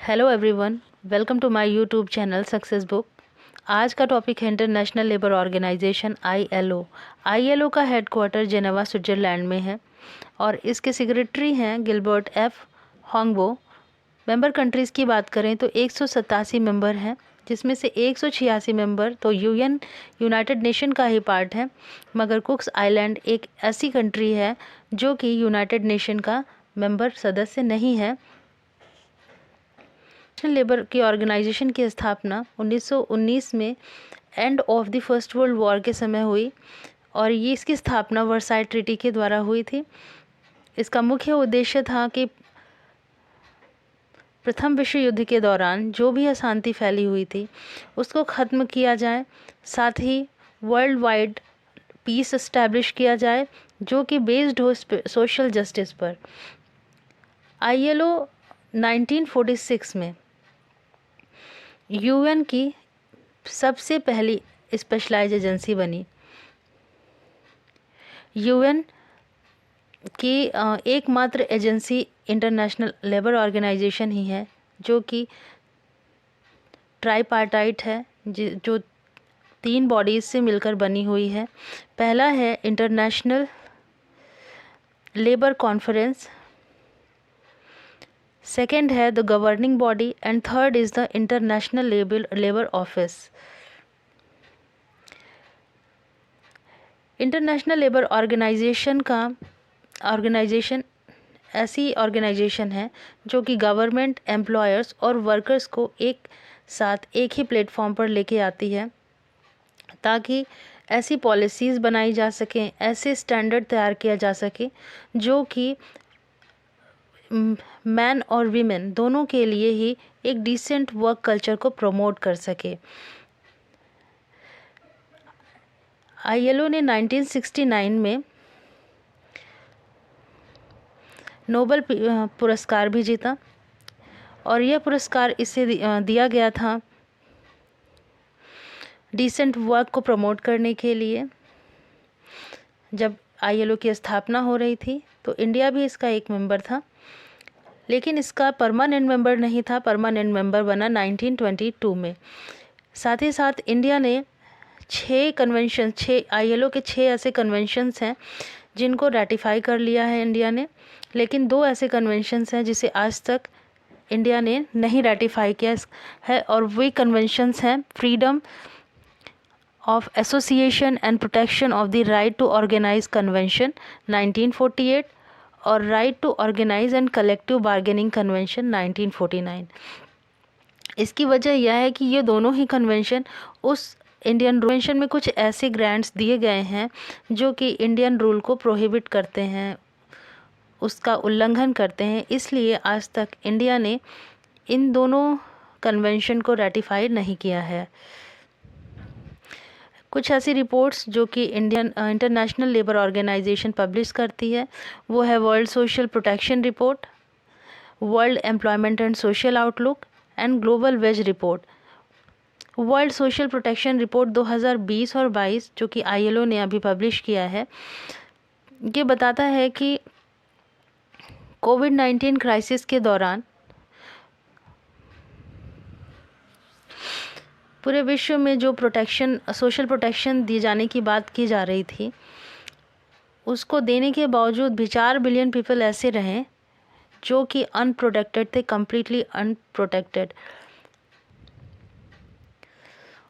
Hello everyone, welcome to my YouTube channel success book. आज का topic है international labour organisation ILO। ILO का headquarter Geneva Switzerland में है और इसके सेक्रेटरी हैं Gilbert F Houngbo. Member countries की बात करें तो 187 मेंबर हैं, जिसमें से 186 मेंबर तो यूनाइटेड नेशन का ही पार्ट है, मगर कुक्स आइलैंड एक ऐसी कंट्री है जो कि यूनाइटेड नेशन का मेंबर सदस्य नहीं है। इंटरनेशनल लेबर की ऑर्गेनाइजेशन की स्थापना 1919 में end of the first world war के समय हुई और ये इसकी स्थापना वर्साई ट्रीटी के द्वारा हुई थी। इसका मुख्य उद्देश्य था कि प्रथम विश्व युद्ध के दौरान जो भी अशांति फैली हुई थी उसको ख़त्म किया जाए, साथ ही वर्ल्ड वाइड पीस एस्टैब्लिश किया जाए जो कि बेस्ड हो सोशल जस्टिस पर। ILO 1946 में UN की सबसे पहली स्पेशलाइज एजेंसी बनी। UN की एकमात्र एजेंसी इंटरनेशनल लेबर ऑर्गेनाइजेशन ही है जो कि ट्राईपार्टाइट है, जो 3 बॉडीज़ से मिलकर बनी हुई है। पहला है इंटरनेशनल लेबर कॉन्फ्रेंस, सेकेंड है the governing body and third is the international labour office. International labour organisation ऐसी ऑर्गेनाइजेशन है जो कि गवर्नमेंट, एम्प्लॉयर्स और वर्कर्स को एक साथ एक ही प्लेटफॉर्म पर लेके आती है ताकि ऐसी पॉलिसीज़ बनाई जा सकें, ऐसे स्टैंडर्ड तैयार किया जा सके जो कि मैन और वीमेन दोनों के लिए ही एक डिसेंट वर्क कल्चर को प्रमोट कर सके। ILO ने 1969 में नोबेल पुरस्कार भी जीता और यह पुरस्कार इसे दिया गया था डिसेंट वर्क को प्रमोट करने के लिए। जब ILO की स्थापना हो रही थी तो इंडिया भी इसका एक मेंबर था, लेकिन इसका परमानेंट मेंबर नहीं था। परमानेंट मेंबर बना 1922 में। साथ ही साथ इंडिया ने 6 ILO के 6 ऐसे कन्वेंशंस हैं जिनको रेटिफाई कर लिया है इंडिया ने, लेकिन 2 ऐसे कन्वेंशंस हैं जिसे आज तक इंडिया ने नहीं रेटिफाई किया है और वही कन्वेंशंस हैं freedom of association and protection of the right to organise convention 1948 और right to organise and collective bargaining convention 1949। इसकी वजह यह है कि ये दोनों ही कन्वेंशन उस इंडियन कन्वेंशन में कुछ ऐसे ग्रांट्स दिए गए हैं जो कि इंडियन रूल को प्रोहिबिट करते हैं, उसका उल्लंघन करते हैं। इसलिए आज तक इंडिया ने इन दोनों कन्वेंशन को रेटिफाई नहीं किया है। कुछ ऐसी रिपोर्ट्स जो कि इंटरनेशनल लेबर ऑर्गेनाइजेशन पब्लिश करती है वो है world social protection report, world employment and social outlook and global wage report. World social protection report 2020 और 22 जो कि ILO ने अभी पब्लिश किया है, ये बताता है कि कोविड-19 क्राइसिस के दौरान पूरे विश्व में जो सोशल प्रोटेक्शन दिए जाने की बात की जा रही थी, उसको देने के बावजूद भी 4 बिलियन पीपल ऐसे रहे जो कि अनप्रोटेक्टेड थे, कम्प्लीटली अनप्रोटेक्टेड।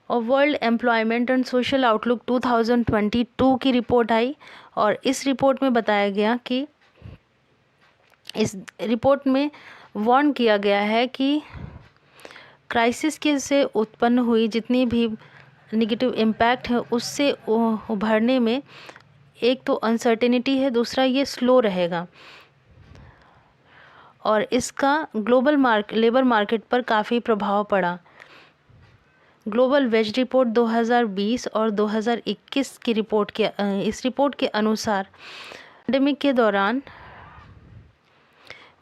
और world employment and social outlook 2022 की रिपोर्ट आई और इस रिपोर्ट में बताया गया कि इस रिपोर्ट में वार्न किया गया है कि क्राइसिस के से उत्पन्न हुई जितनी भी नेगेटिव इम्पैक्ट है उससे उभरने में एक तो अनसर्टेनिटी है, दूसरा ये स्लो रहेगा और इसका ग्लोबल लेबर मार्केट पर काफ़ी प्रभाव पड़ा। ग्लोबल वेज रिपोर्ट 2020 और 2021 की इस रिपोर्ट के अनुसार पैंडेमिक के दौरान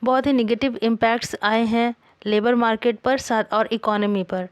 बहुत ही नेगेटिव इम्पैक्ट्स आए हैं लेबर मार्केट पर साथ और इकोनॉमी पर।